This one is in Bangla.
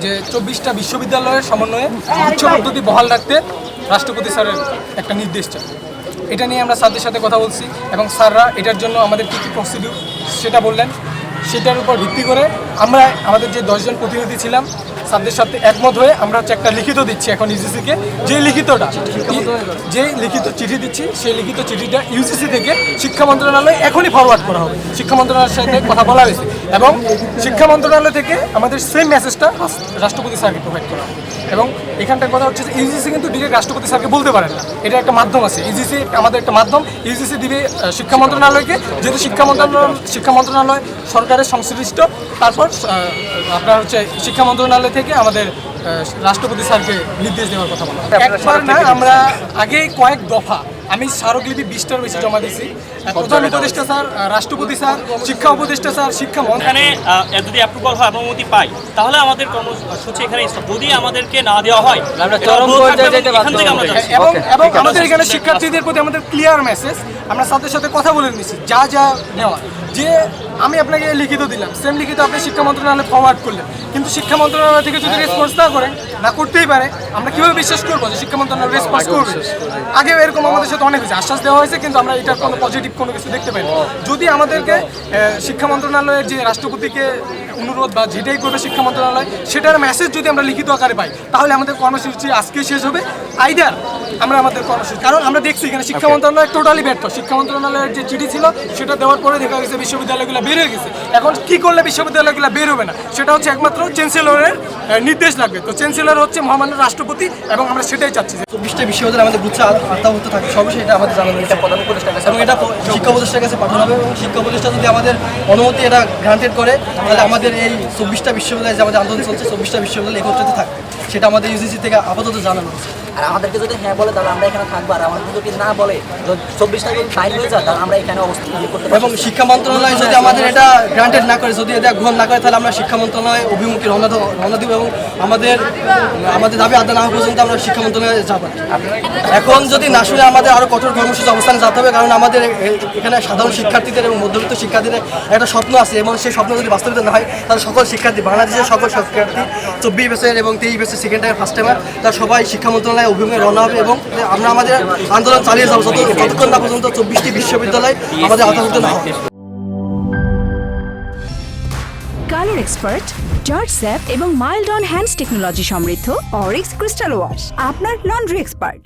যে 24টা বিশ্ববিদ্যালয়ের সমন্বয়ে উচ্চ পদ্ধতি বহাল রাখতে রাষ্ট্রপতি স্যারের একটা নির্দেশ চাই। এটা নিয়ে আমরা স্যারদের সাথে কথা বলছি এবং স্যাররা এটার জন্য আমাদের কী কী প্রসিডিউর সেটা বললেন। সেটার উপর ভিত্তি করে আমরা আমাদের যে 10 জন প্রতিনিধি ছিলাম স্যারদের সাথে একমত হয়ে আমরা হচ্ছে একটা লিখিত দিচ্ছি এখন ইউজিসিকে। যে লিখিত চিঠি দিচ্ছি সেই লিখিত চিঠিটা ইউজিসি থেকে শিক্ষা মন্ত্রণালয়ে এখনই ফরওয়ার্ড করা হবে। শিক্ষা মন্ত্রণালয়ের সাথে কথা বলা হয়েছে এবং শিক্ষা মন্ত্রণালয় থেকে আমাদের সেম মেসেজটা রাষ্ট্রপতি স্যারকে প্রোভাইড করা হবে। এবং এখানটার কথা হচ্ছে যে ইউজিসি কিন্তু ডিরেক্ট রাষ্ট্রপতি স্যারকে বলতে পারেন না, এটা একটা মাধ্যম আছে। ইউজিসি আমাদের একটা মাধ্যম, ইউজিসি দিবে শিক্ষা মন্ত্রণালয়কে, যেহেতু শিক্ষা মন্ত্রণালয় সরকারের সংশ্লিষ্ট, তারপর আপনার হচ্ছে শিক্ষা মন্ত্রণালয় থেকে আমাদের রাষ্ট্রপতি স্যারকে নির্দেশ দেওয়ার কথা বলা। একবার না, আমরা আগে কয়েক দফা আমি স্মারকলিপি 20টার বেশি জমা দিয়েছি। প্রধান উপদেষ্টা স্যার, রাষ্ট্রপতি স্যার, শিক্ষা উপদেষ্টা স্যার, শিক্ষা এখানে যদি অ্যাপ্রুভাল হয়, অনুমতি পাই, তাহলে আমাদের কর্মসূচি এখানে যদি আমাদেরকে না দেওয়া হয় এবং আমাদের এখানে শিক্ষার্থীদের প্রতি আমাদের ক্লিয়ার মেসেজ, আমরা স্যারদের সাথে কথা বলে নিয়েছি যা যা নেওয়া, যে আমি আপনাকে লিখিত দিলাম, সেম লিখিত আপনি শিক্ষা মন্ত্রণালয়ে ফরওয়ার্ড করলেন, কিন্তু শিক্ষা মন্ত্রণালয় থেকে যদি রেসপন্স না করেন, না করতেই পারে, আমরা কীভাবে বিশ্বাস করবো যে শিক্ষা মন্ত্রণালয় রেসপন্স করবে? আগেও এরকম আমাদের সাথে অনেক হয়েছে, আশ্বাস দেওয়া হয়েছে, কিন্তু আমরা এটার কোনো পজিটিভ কোনো কিছু দেখতে পাই না। যদি আমাদেরকে শিক্ষা মন্ত্রণালয়ের যে রাষ্ট্রপতিকে অনুরোধ বা যেটাই করবে শিক্ষা মন্ত্রণালয়, সেটার মেসেজ যদি আমরা লিখিত আকারে পাই, তাহলে আমাদের কর্মসূচি আজকে শেষ হবে। আইদার আমরা আমাদের কর্মসূচি, কারণ আমরা দেখছি এখানে শিক্ষা মন্ত্রণালয় টোটালি ব্যর্থ। শিক্ষা মন্ত্রণালয়ের যে চিঠি ছিল সেটা দেওয়ার পরে দেখা গেছে বিশ্ববিদ্যালয়গুলো বের হয়ে গেছে। এখন কি করলে বিশ্ববিদ্যালয়গুলো বের হবে না, সেটা হচ্ছে একমাত্র চ্যান্সেলরের নির্দেশ লাগবে। তো চ্যান্সেলর হচ্ছে মহামান্য রাষ্ট্রপতি, এবং আমরা সেটাই চাচ্ছি। 24টা বিশ্ববিদ্যালয় আমাদের গুচ্ছ আওতাভুক্ত থাকে, সবশেষে এটা আমাদের জানানো হয়েছে প্রধান উপদেষ্টার কাছে, এবং এটা শিক্ষা উপদেষ্টার কাছে পাঠানো হবে। এবং শিক্ষা উপদেষ্টা যদি আমাদের অনুমতি এটা গ্রান্টেড করে, তাহলে আমাদের এই 24টা বিশ্ববিদ্যালয়ে যে আমাদের আন্দোলন চলছে, 24টা বিশ্ববিদ্যালয় একত্রিত থাকবে, সেটা আমাদের ইউজিসি থেকে আপাতত জানানো হয়েছে। আর আমাদেরকে যদি হ্যাঁ বলে তাহলে আমরা এখানে থাকবো, আর আমাদের যদি না বলে 24টা যদি ফাইন হয়ে যায় তাহলে আমরা এখানে অবস্থান করতে পারবো। এবং শিক্ষা মন্ত্রণালয় যদি আমাদের এটা গ্রান্টেড না করে, যদি এটা গ্রহণ না করে, তাহলে আমরা শিক্ষা মন্ত্রণালয় অভিমুখী রওনা দিব, এবং আমাদের দাবি আদায় না হওয়া পর্যন্ত আমরা শিক্ষা মন্ত্রণালয়ে যাব। এখন যদি না শুনে আমাদের আরও কঠোর কর্মসূচি অবস্থানে যেতে হবে, কারণ আমাদের এখানে সাধারণ শিক্ষার্থীদের এবং মধ্যবিত্ত শিক্ষার্থীদের একটা স্বপ্ন আছে, এবং সেই স্বপ্ন যদি বাস্তবিত না হয়, তাহলে সকল শিক্ষার্থী, বাংলাদেশের সকল শিক্ষার্থী 24 বছর এবং 23 বছর সেকেন্ড টাইম ফার্স্ট টাইমার, তারা সবাই শিক্ষা মন্ত্রণালয়ে অভিমুখে রওনা হবে, এবং আমরা আমাদের আন্দোলন চালিয়ে যাবো যতক্ষণ না পর্যন্ত 24টি বিশ্ববিদ্যালয় আমাদের আওতাভুক্ত না হবে। কালার এক্সপার্ট, জর্জ স্যাপ এবং মাইল্ড অন হ্যান্ডস টেকনোলজি সমৃদ্ধ অরিক্স ক্রিস্টাল ওয়াশ, আপনার লন্ড্রি এক্সপার্ট।